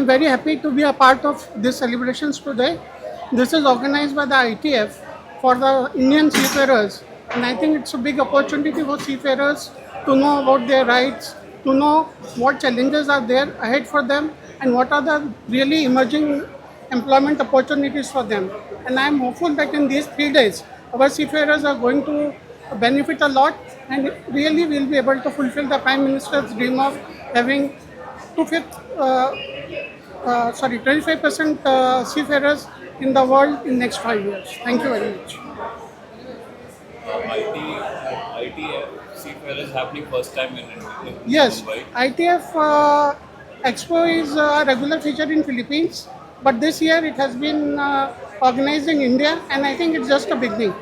I'm very happy to be a part of this celebrations today. This is organized by the ITF for the Indian seafarers, and I think it's a big opportunity for seafarers to know about their rights, to know what challenges are there ahead for them, and what are the really emerging employment opportunities for them. And I am hopeful that in these 3 days, our seafarers are going to benefit a lot, and really will be able to fulfill the Prime Minister's dream of having two-fifth, 25% seafarers in the world in next 5 years. Thank you very much. ITF Seafarers happening first time in Yes, Mumbai. ITF Expo is a regular feature in Philippines, but this year it has been organized in India, and I think it's just a beginning.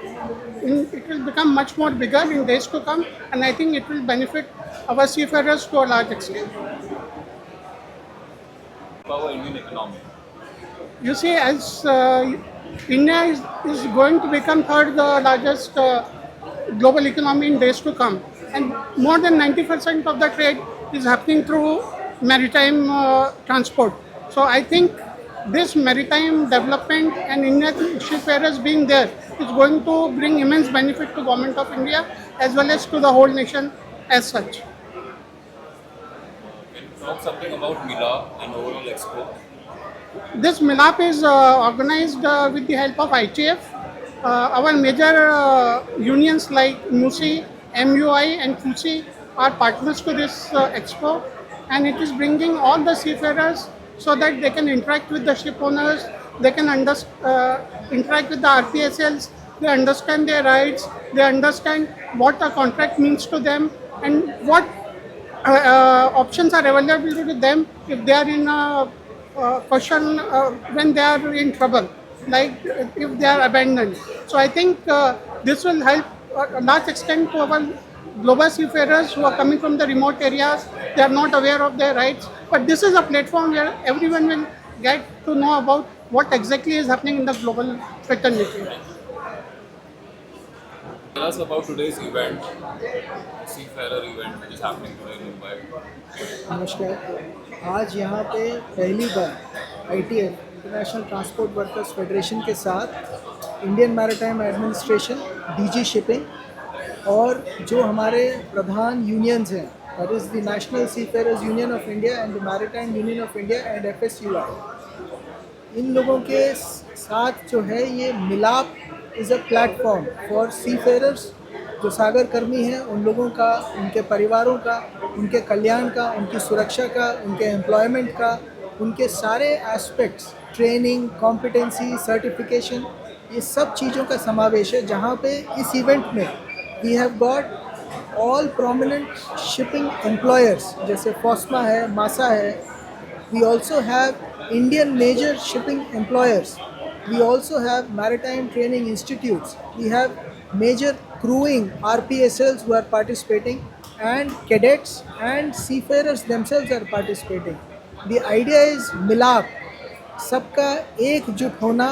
It will become much more bigger in days to come, and I think it will benefit our seafarers to a large extent. Power Indian economy. You see, as India is going to become third largest global economy in days to come, and more than 90% of the trade is happening through maritime transport. So I think this maritime development and Indian shipfarers being there is going to bring immense benefit to government of India as well as to the whole nation as such. Can you talk something about MILAAP and overall Expo? This MILAAP is organized with the help of ITF. Our major unions like MUSI, MUI, and FUSI are partners to this expo, and it is bringing all the seafarers so that they can interact with the ship owners, they can interact with the RPSLs, they understand their rights, they understand what a contract means to them, and what options are available to them if they are in a question when they are in trouble, like if they are abandoned. So I think this will help a large extent to our global seafarers who are coming from the remote areas. They are not aware of their rights, but this is a platform where everyone will get to know about what exactly is happening in the global fraternity. Tell us about today's event, Seafarer event, which is happening today in Mumbai. नमस्कार। आज यहाँ पे पहली बार ITF international transport workers federation के साथ Indian maritime administration, DG shipping और जो हमारे प्रधान यूनियंस हैं, that is the national seafarers union of India and the maritime union of India and FSUI, इन लोगों के साथ जो है ये मिलाप is a platform for seafarers, जो सागर कर्मी हैं उन लोगों का, उनके परिवारों का, उनके कल्याण का, उनकी सुरक्षा का, उनके एम्प्लॉयमेंट का, उनके सारे एस्पेक्ट्स, ट्रेनिंग, कॉम्पिटेंसी, सर्टिफिकेशन, ये सब चीज़ों का समावेश है। जहाँ पे इस इवेंट में we have got all prominent shipping employers, जैसे फॉस्मा है, मासा है। We also have Indian major shipping employers, we also have maritime training institutes, we have major crewing RPSLs who are participating, and cadets and seafarers themselves are participating. The idea is मिलाप, सबका एकजुट होना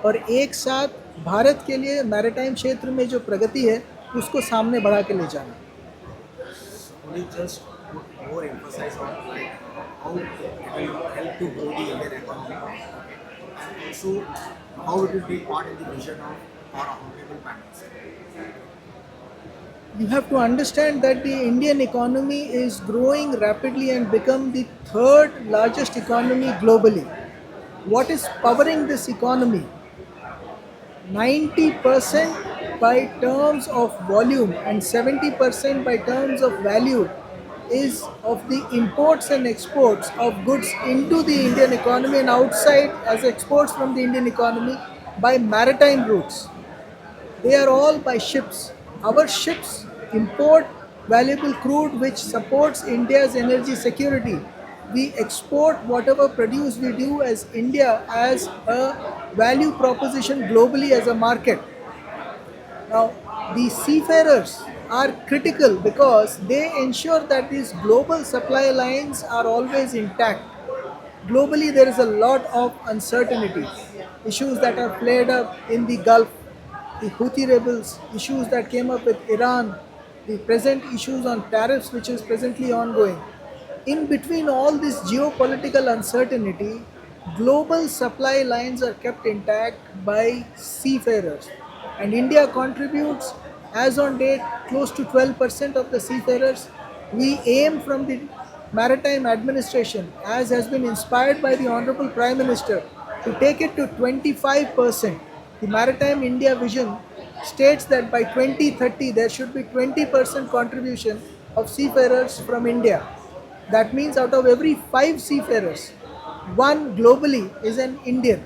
और एक साथ भारत के लिए maritime क्षेत्र में जो प्रगति है उसको सामने बढ़ा के ले जाना। Only just put more emphasis on like how it will help to grow the Indian economy. So how it will be part in the vision of our honorable Prime Minister. You have to understand that the Indian economy is growing rapidly and become the third largest economy globally. What is powering this economy? 90% by terms of volume and 70% by terms of value is of the imports and exports of goods into the Indian economy and outside as exports from the Indian economy by maritime routes. They are all by ships. Our ships import valuable crude which supports India's energy security. We export whatever produce we do as India as a value proposition globally as a market. Now, the seafarers are critical because they ensure that these global supply lines are always intact. Globally, there is a lot of uncertainty, issues that are played up in the Gulf, the Houthi rebels, issues that came up with Iran, the present issues on tariffs which is presently ongoing. In between all this geopolitical uncertainty, global supply lines are kept intact by seafarers. And India contributes, as on date, close to 12% of the seafarers. We aim from the Maritime Administration, as has been inspired by the Honorable Prime Minister, to take it to 25%. The Maritime India Vision states that by 2030 there should be 20% contribution of seafarers from India. That means out of every five seafarers, one globally is an Indian.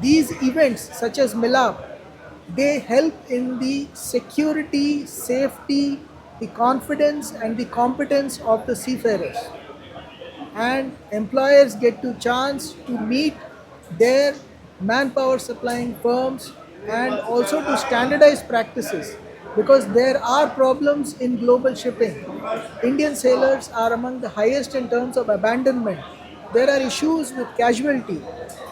These events, such as MILAAP, they help in the security, safety, the confidence, and the competence of the seafarers. And employers get to chance to meet their manpower supplying firms and also to standardize practices, because there are problems in global shipping. Indian sailors are among the highest in terms of abandonment. There are issues with casualty.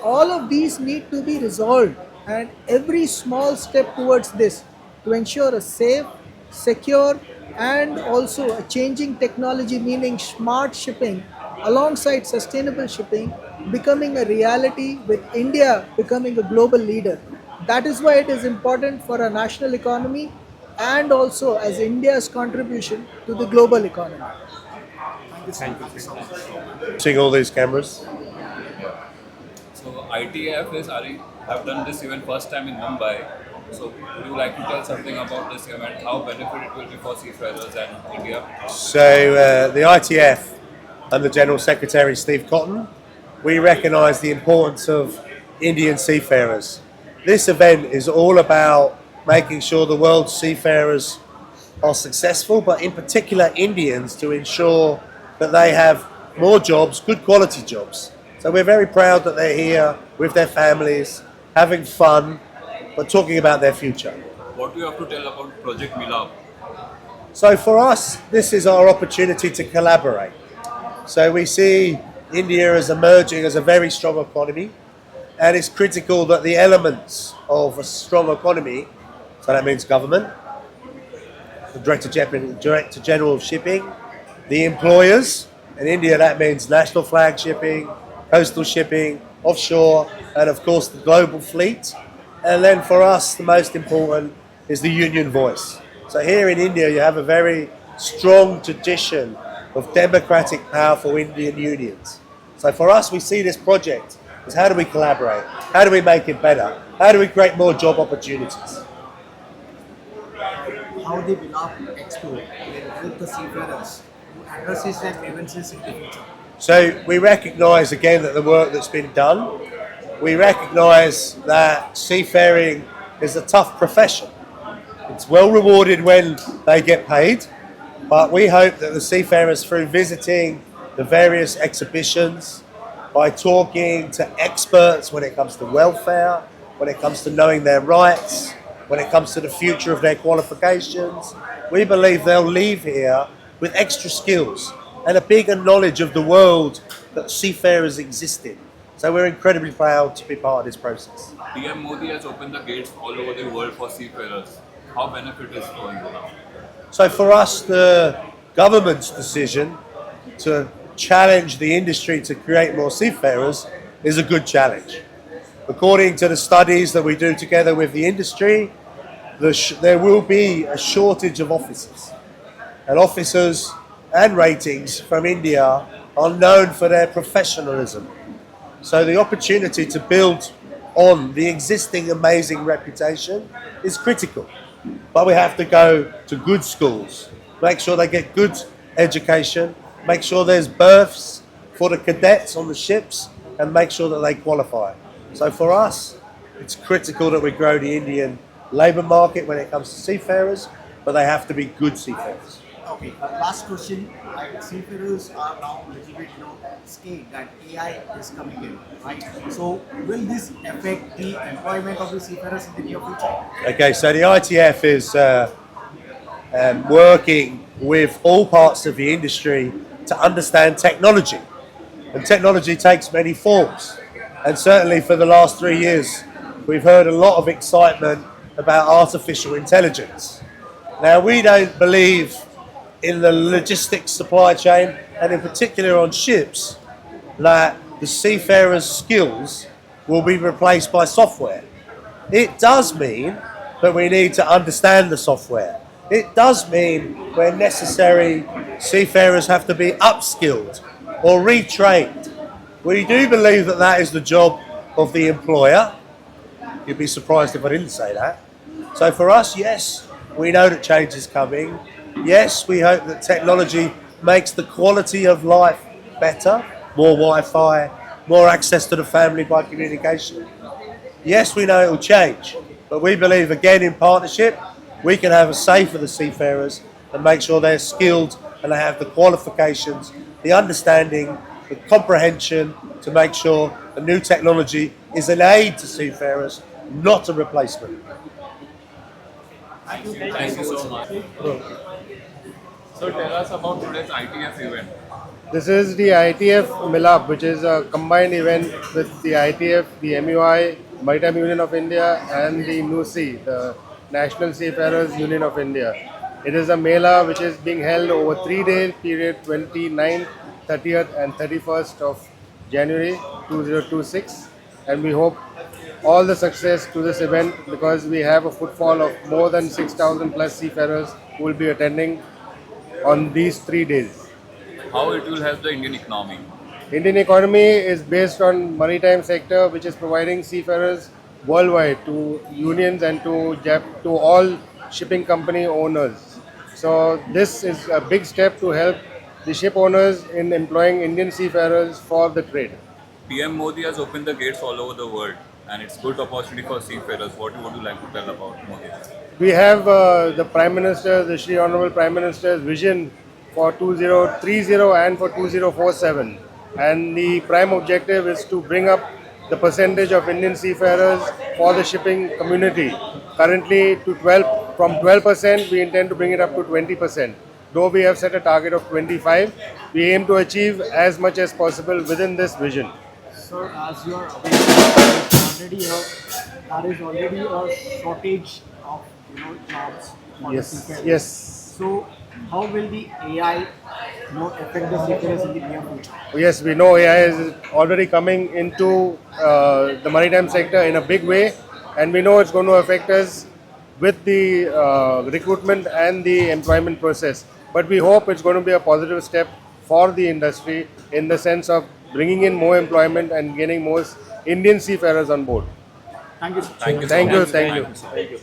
All of these need to be resolved, and every small step towards this to ensure a safe, secure, and also a changing technology, meaning smart shipping alongside sustainable shipping, becoming a reality, with India becoming a global leader. That is why it is important for our national economy and also as India's contribution to the global economy. Thank you so much. Seeing all these cameras. So ITF is have done this event first time in Mumbai. So would you like to tell something about this event? How benefit it will be for seafarers and India? So the ITF and the General Secretary Steve Cotton, we recognise the importance of Indian seafarers. This event is all about making sure the world's seafarers are successful, but in particular Indians, to ensure that they have more jobs, good quality jobs. So we're very proud that they're here with their families, having fun, but talking about their future. What do you have to tell about Project MILAAP? So for us, this is our opportunity to collaborate. So we see India as emerging as a very strong economy, and it's critical that the elements of a strong economy, so that means government, the Director General of Shipping, the employers, in India that means national flag shipping, coastal shipping, offshore, and of course the global fleet. And then for us, the most important is the union voice. So here in India, you have a very strong tradition of democratic, powerful Indian unions. So for us, we see this project as how do we collaborate? How do we make it better? How do we create more job opportunities? How the MILAAP Expo will help the seafarers to address their grievances in the future. So we recognise again that the work that's been done, we recognise that seafaring is a tough profession. It's well rewarded when they get paid, but we hope that the seafarers, through visiting the various exhibitions, by talking to experts when it comes to welfare, when it comes to knowing their rights, when it comes to the future of their qualifications, we believe they'll leave here with extra skills and a bigger knowledge of the world that seafarers exist in. So we're incredibly proud to be part of this process. PM Modi has opened the gates all over the world for seafarers. How benefit is going now? So for us, the government's decision to challenge the industry to create more seafarers is a good challenge. According to the studies that we do together with the industry, there will be a shortage of officers. And officers and ratings from India are known for their professionalism. So the opportunity to build on the existing amazing reputation is critical. But we have to go to good schools, make sure they get good education, make sure there's berths for the cadets on the ships, and make sure that they qualify. So for us, it's critical that we grow the Indian labour market when it comes to seafarers, but they have to be good seafarers. Okay, last question. Seafarers are now a little bit, scared that AI is coming in, right? So will this affect the employment of the seafarers in the near future? Okay, so the ITF is working with all parts of the industry to understand technology. And technology takes many forms. And certainly for the last 3 years, we've heard a lot of excitement about artificial intelligence. Now, we don't believe in the logistics supply chain and in particular on ships, that the seafarers' skills will be replaced by software. It does mean that we need to understand the software. It does mean where necessary, seafarers have to be upskilled or retrained. We do believe that that is the job of the employer. You'd be surprised if I didn't say that. So for us, yes, we know that change is coming. Yes, we hope that technology makes the quality of life better, more Wi-Fi, more access to the family by communication. Yes, we know it will change, but we believe again in partnership, we can have a say for the seafarers and make sure they're skilled and they have the qualifications, the understanding, the comprehension to make sure the new technology is an aid to seafarers, not a replacement. Thank you so much. So tell us about today's ITF event. This is the ITF MILAAP, which is a combined event with the ITF, the MUI, Maritime Union of India, and the NUSI, the National Seafarers Union of India. It is a Mela which is being held over 3-day period, 29th, 30th, and 31st of January 2026. And we hope all the success to this event because we have a footfall of more than 6,000 plus seafarers who will be attending on these 3 days. How it will help the Indian economy? Indian economy is based on maritime sector, which is providing seafarers worldwide to unions and to all shipping company owners. So this is a big step to help the ship owners in employing Indian seafarers for the trade. PM Modi has opened the gates all over the world, and it's good opportunity for seafarers. What would you like to tell about Modi? We have the Prime Minister, the Shri Honorable Prime Minister's vision for 2030 and for 2047. And the prime objective is to bring up the percentage of Indian seafarers for the shipping community. Currently to 12%, we intend to bring it up to 20%. Though we have set a target of 25, we aim to achieve as much as possible within this vision. Sir, as you are aware, there is already a shortage of jobs for the seafarers. Yes. So, how will the AI affect the seafarers in the near future? Yes, we know AI is already coming into the maritime sector in a big way, and we know it's going to affect us with the recruitment and the employment process. But we hope it's going to be a positive step for the industry in the sense of bringing in more employment and getting more Indian seafarers on board. Thank you, sir. Thank you. Thank you, So much. thank you. Thank you.